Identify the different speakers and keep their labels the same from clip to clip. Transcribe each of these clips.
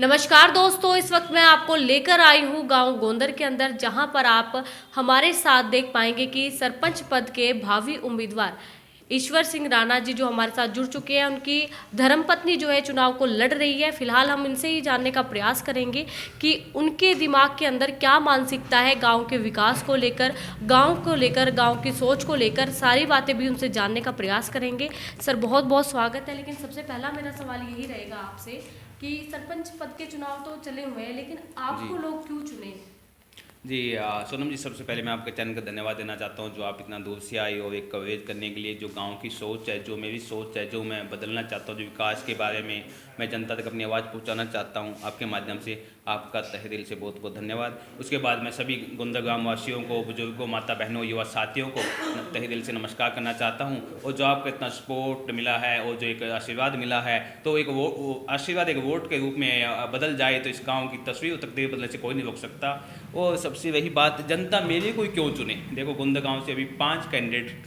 Speaker 1: नमस्कार दोस्तों, इस वक्त मैं आपको लेकर आई हूँ गांव गोंदर के अंदर, जहां पर आप हमारे साथ देख पाएंगे कि सरपंच पद के भावी उम्मीदवार ईश्वर सिंह राणा जी जो हमारे साथ जुड़ चुके हैं, उनकी धर्मपत्नी जो है चुनाव को लड़ रही है। फिलहाल हम इनसे ही जानने का प्रयास करेंगे कि उनके दिमाग के अंदर क्या मानसिकता है गांव के विकास को लेकर, गांव की सोच को लेकर, सारी बातें भी उनसे जानने का प्रयास करेंगे। सर, बहुत बहुत स्वागत है। लेकिन सबसे पहला मेरा सवाल यही रहेगा आपसे कि सरपंच पद के चुनाव तो चले हुए हैं, लेकिन
Speaker 2: जी
Speaker 1: आपको लोग क्यों चुने?
Speaker 2: जी सोनम जी, सबसे पहले मैं आपके चैनल का धन्यवाद देना चाहता हूं, जो आप इतना दूर से आए और एक कवरेज करने के लिए। जो गांव की सोच है, जो मेरी सोच है, जो मैं बदलना चाहता हूं, जो विकास के बारे में मैं जनता तक अपनी आवाज़ पहुंचाना चाहता हूं आपके माध्यम से, आपका तहे दिल से बहुत बहुत धन्यवाद। उसके बाद मैं सभी गोंदर ग्राम वासियों को, बुजुर्गों, माता बहनों, युवा साथियों को तहे दिल से नमस्कार करना चाहता हूँ। और जो आपका इतना सपोर्ट मिला है और जो एक आशीर्वाद मिला है, तो एक वो आशीर्वाद एक वोट के रूप में बदल जाए तो इस गाँव की तस्वीर और तकदीर बदलने से कोई नहीं रोक सकता। और सबसे वही बात, जनता मेरे को क्यों चुने। देखो, गोंदा गांव से अभी 5 कैंडिडेट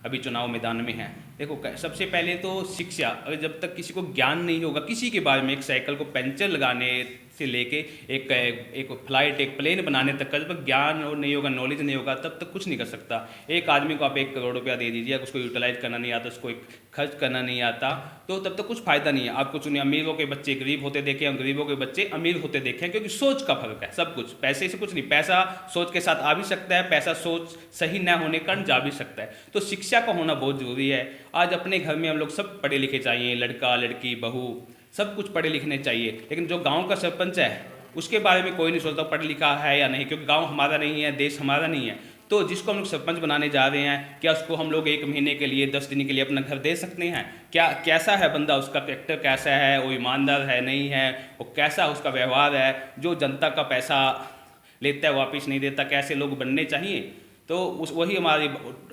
Speaker 2: अभी चुनाव मैदान में हैं। देखो, सबसे पहले तो शिक्षा। अगर जब तक किसी को ज्ञान नहीं होगा किसी के बारे में, एक साइकिल को पंचर लगाने से लेके एक फ्लाइट, एक प्लेन बनाने तक का जब तक ज्ञान और नहीं होगा, नॉलेज नहीं होगा, तब तक कुछ नहीं कर सकता। एक आदमी को आप 1 करोड़ रुपया दे दीजिए, अगर उसको यूटिलाइज करना नहीं आता, उसको एक खर्च करना नहीं आता, तो तब तक कुछ फायदा नहीं है। आपको चुनिए, अमीरों के बच्चे गरीब होते देखे हैं, गरीबों के बच्चे अमीर होते देखे हैं, क्योंकि सोच का फर्क है। सब कुछ पैसे से कुछ नहीं। पैसा सोच के साथ आ भी सकता है, पैसा सोच सही न होने कारण जा भी सकता है। तो शिक्षा का होना बहुत जरूरी है। आज अपने घर में हम लोग सब पढ़े लिखे चाहिए, लड़का लड़की बहू सब कुछ पढ़े लिखने चाहिए। लेकिन जो गांव का सरपंच है उसके बारे में कोई नहीं सोचता पढ़ लिखा है या नहीं, क्योंकि गांव हमारा नहीं है, देश हमारा नहीं है। तो जिसको हम लोग सरपंच बनाने जा रहे हैं, क्या उसको हम लोग 1 महीने के लिए, 10 दिन के लिए अपना घर दे सकते हैं? क्या कैसा है बंदा, उसका कैरेक्टर कैसा है, वो ईमानदार है नहीं है, वो कैसा उसका व्यवहार है, जो जनता का पैसा लेता है वापस नहीं देता, कैसे लोग बनने चाहिए। तो वही हमारे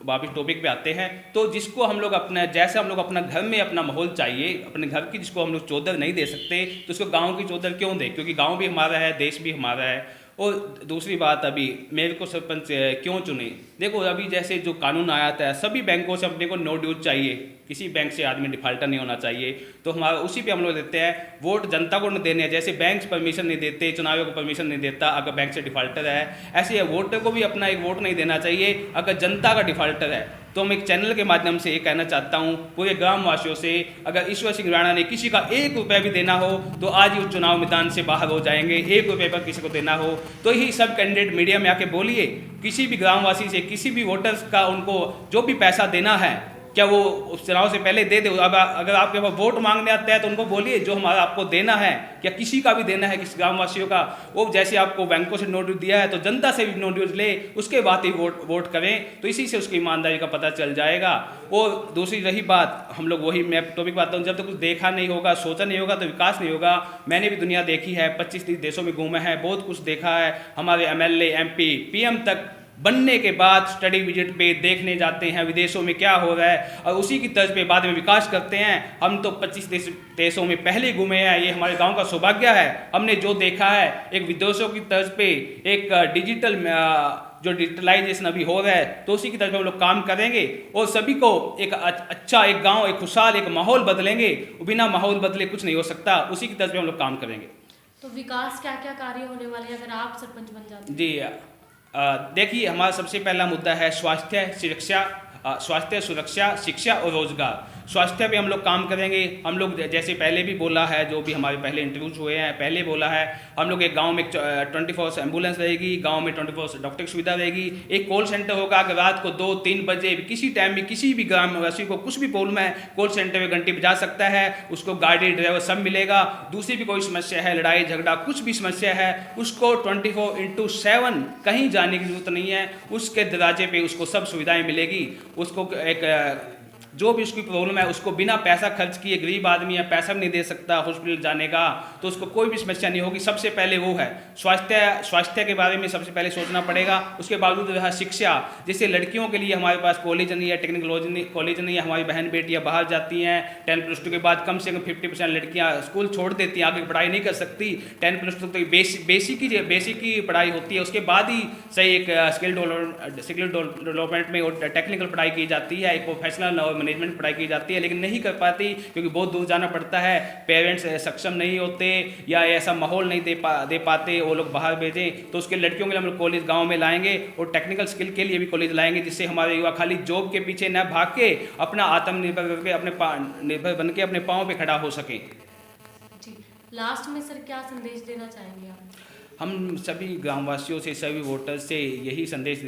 Speaker 2: वापस टॉपिक पे आते हैं। तो जिसको हम लोग अपना, जैसे हम लोग अपना घर में अपना माहौल चाहिए अपने घर की, जिसको हम लोग चौधर नहीं दे सकते, तो उसको गांव की चौधर क्यों दें? क्योंकि गांव भी हमारा है, देश भी हमारा है। और दूसरी बात, अभी मेरे को सरपंच क्यों चुने? देखो, अभी जैसे जो कानून आया था, सभी बैंकों से अपने को नो ड्यूज चाहिए, किसी बैंक से आदमी डिफाल्टर नहीं होना चाहिए। तो हमारा उसी पे हम लोग देते हैं वोट, जनता को न देने हैं। जैसे बैंक परमिशन नहीं देते, चुनाव को परमिशन नहीं देता अगर बैंक से डिफाल्टर है, ऐसे वोटर को भी अपना एक वोट नहीं देना चाहिए अगर जनता का डिफाल्टर है। तो मैं एक चैनल के माध्यम से ये कहना चाहता हूँ पूरे ग्राम वासियों से, अगर ईश्वर सिंह राणा ने किसी का 1 रुपया भी देना हो तो आज ही उस चुनाव मैदान से बाहर हो जाएंगे। 1 रुपये पर किसी को देना हो तो ही सब कैंडिडेट मीडिया में आके बोलिए, किसी भी ग्रामवासी से, किसी भी वोटर्स का उनको जो भी पैसा देना है, क्या वो उस चुनाव से पहले दे दे। अब अगर आपके पास वोट मांगने आता है तो उनको बोलिए जो हमारा आपको देना है, क्या किसी का भी देना है, किसी ग्रामवासियों का, वो जैसे आपको बैंकों से नोटिस दिया है तो जनता से भी नोटिस ले, उसके बाद ही वोट करें। तो इसी से उसकी ईमानदारी का पता चल जाएगा। और दूसरी रही बात, हम लोग वही मैं टॉपिक बात हूँ, जब तक कुछ देखा नहीं होगा, सोचा नहीं होगा तो विकास नहीं होगा। मैंने भी दुनिया देखी है, 25-30 देशों में घूमा है, बहुत कुछ देखा है। हमारे MLA MP PM तक बनने के बाद स्टडी विजिट पे देखने जाते हैं विदेशों में क्या हो रहा है, और उसी की तर्ज पे बाद में विकास करते हैं। हम तो 25 देशों में पहले घूमे हैं, ये हमारे गांव का सौभाग्य है। हमने जो देखा है, एक विदेशों की तर्ज पे एक डिजिटल जो डिजिटलाइजेशन अभी हो रहा है, तो उसी की तरफ हम लोग काम करेंगे और सभी को एक अच्छा, एक गांव, एक खुशहाल एक माहौल बदलेंगे। बिना माहौल बदले कुछ नहीं हो सकता, उसी की तरफ हम लोग काम करेंगे।
Speaker 1: तो विकास क्या क्या कार्य होने वाले हैं अगर आप सरपंच बन जाते हैं?
Speaker 2: जी, देखिए, हमारा सबसे पहला मुद्दा है स्वास्थ्य सुरक्षा, शिक्षा और रोजगार। स्वास्थ्य पे हम लोग काम करेंगे। हम लोग जैसे पहले भी बोला है, जो भी हमारे पहले इंटरव्यूज हुए हैं, पहले बोला है, हम लोग एक गांव में 24 एम्बुलेंस रहेगी, गांव में 24 डॉक्टर की सुविधा रहेगी, एक कॉल सेंटर होगा। अगर रात को 2-3 बजे किसी टाइम में किसी भी ग्रामवासी को कुछ भी प्रॉब्लम है, कॉल सेंटर में घंटी बजा सकता है, उसको गाड़ी ड्राइवर सब मिलेगा। दूसरी भी कोई समस्या है, लड़ाई झगड़ा कुछ भी समस्या है, उसको 24/7 कहीं जाने की जरूरत नहीं है, उसके दरवाजे पे उसको सब सुविधाएं मिलेगी। उसको एक जो भी उसकी प्रॉब्लम है, उसको बिना पैसा खर्च किए, गरीब आदमी है, पैसा भी नहीं दे सकता हॉस्पिटल जाने का, तो उसको कोई भी समस्या नहीं होगी। सबसे पहले वो है स्वास्थ्य के बारे में सबसे पहले सोचना पड़ेगा। उसके बावजूद रहा शिक्षा, जैसे लड़कियों के लिए हमारे पास कॉलेज नहीं है, टेक्निकल कॉलेज नहीं है, हमारी बहन बेटियां बाहर जाती हैं। 10+2 के बाद कम से कम 50% लड़कियां स्कूल छोड़ देती हैं, आगे पढ़ाई नहीं कर सकती। 10+2 तो बेसिक की पढ़ाई होती है, उसके बाद ही सही एक स्किल डेवलपमेंट में और टेक्निकल पढ़ाई की जाती है, एक प्रोफेशनल मैनेजमेंट पढ़ाई की जाती है, लेकिन नहीं कर पाती क्योंकि बहुत दूर जाना पड़ता है, पेरेंट्स सक्षम नहीं होते या ऐसा माहौल नहीं दे पाते, वो लोग बाहर भेजें। तो उसके लड़कियों के लिए हम लोग कॉलेज गाँव में लाएंगे और टेक्निकल स्किल के लिए भी कॉलेज लाएंगे, जिससे हमारे युवा खाली जॉब के पीछे न भाग के अपना आत्मनिर्भर करके निर्भर बन के अपने पाँव पे खड़ा हो सकें।
Speaker 1: जी, लास्ट में सर क्या संदेश देना चाहेंगे आप?
Speaker 2: हम सभी ग्रामवासियों से, सभी वोटर्स से यही संदेश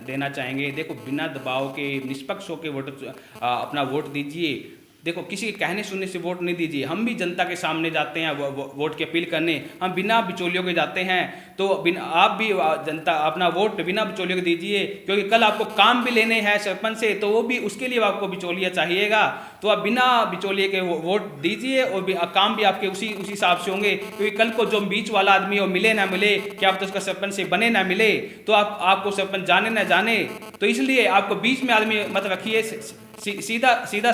Speaker 2: देना चाहेंगे। देखो, बिना दबाव के निष्पक्ष होकर वोटर अपना वोट दीजिए। देखो, किसी के कहने सुनने से वोट नहीं दीजिए। हम भी जनता के सामने जाते हैं वोट की अपील करने, हम बिना बिचौलियों के जाते हैं। तो आप भी जनता अपना वोट बिना बिचौलियों के दीजिए, क्योंकि कल आपको काम भी लेने हैं सरपंच से, तो वो भी उसके लिए आपको बिचौलिया चाहिएगा। तो आप बिना बिचौलिए के वोट दीजिए और काम भी आपके उसी हिसाब से होंगे, क्योंकि कल को जो बीच वाला आदमी हो, मिले ना मिले, क्या आप तो उसका सरपंच से बने ना मिले, तो आपको सरपंच जाने ना जाने, तो इसलिए आपको बीच में आदमी मत रखिए। सीधा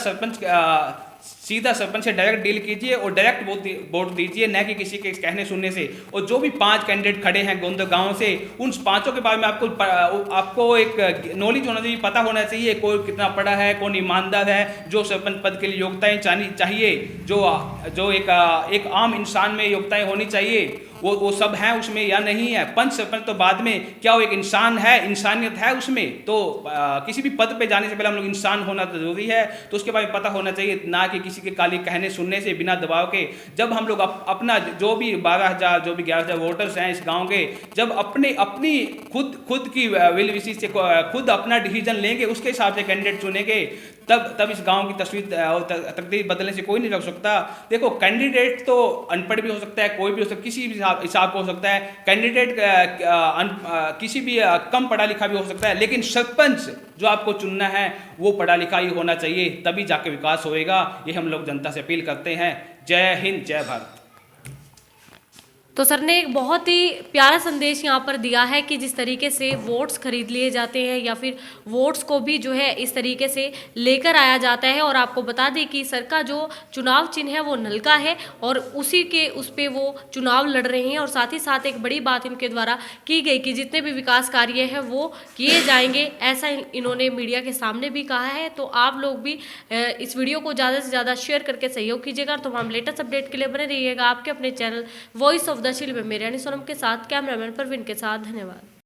Speaker 2: सरपंच से डायरेक्ट डील कीजिए और डायरेक्ट वोट दीजिए, न कि किसी के कहने सुनने से। और जो भी 5 कैंडिडेट खड़े हैं गोंद गांव से, उन 5 के बारे में आपको एक नॉलेज होना चाहिए, पता होना चाहिए कौन कितना पढ़ा है, कौन ईमानदार है, जो सरपंच पद के लिए योग्यताएं चाहिए, जो एक आम इंसान में योग्यताएं होनी चाहिए, वो सब है उसमें या नहीं है। पंच सरपंच तो बाद में, क्या वो एक इंसान है, इंसानियत है उसमें? तो किसी भी पद पे जाने से पहले हम लोग इंसान होना तो जरूरी है, तो उसके बारे में पता होना चाहिए, ना कि किसी के काली कहने सुनने से बिना दबाव के। जब हम लोग अपना जो भी 12,000 जो भी 11,000 वोटर्स हैं इस गांव के, जब अपनी खुद की विल विशेष से खुद अपना डिसीजन लेंगे, उसके हिसाब से कैंडिडेट चुनेंगे, तब इस गांव की तस्वीर और तकदीर बदलने से कोई नहीं रोक सकता। देखो, कैंडिडेट तो अनपढ़ भी हो सकता है, कोई भी हो सकता है, किसी भी हिसाब हो सकता है कैंडिडेट, किसी भी कम पढ़ा लिखा भी हो सकता है, लेकिन सरपंच जो आपको चुनना है वो पढ़ा लिखा ही होना चाहिए, तभी जाके विकास होएगा। ये हम लोग जनता से अपील करते हैं। जय हिंद, जय भारत।
Speaker 1: तो सर ने एक बहुत ही प्यारा संदेश यहाँ पर दिया है कि जिस तरीके से वोट्स खरीद लिए जाते हैं या फिर वोट्स को भी जो है इस तरीके से लेकर आया जाता है। और आपको बता दें कि सर का जो चुनाव चिन्ह है वो नल का है और उसी के उस पे वो चुनाव लड़ रहे हैं। और साथ ही साथ एक बड़ी बात इनके द्वारा की गई कि जितने भी विकास कार्य हैं वो किए जाएंगे, ऐसा इन्होंने मीडिया के सामने भी कहा है। तो आप लोग भी इस वीडियो को ज़्यादा से ज़्यादा शेयर करके सहयोग कीजिएगा। तो हम लेटेस्ट अपडेट के लिए बने रहिएगा आपके अपने चैनल वॉइस ऑफ द शिल्प में। मेरे यानी सोनम के साथ, कैमरामैन परवीन के साथ। धन्यवाद।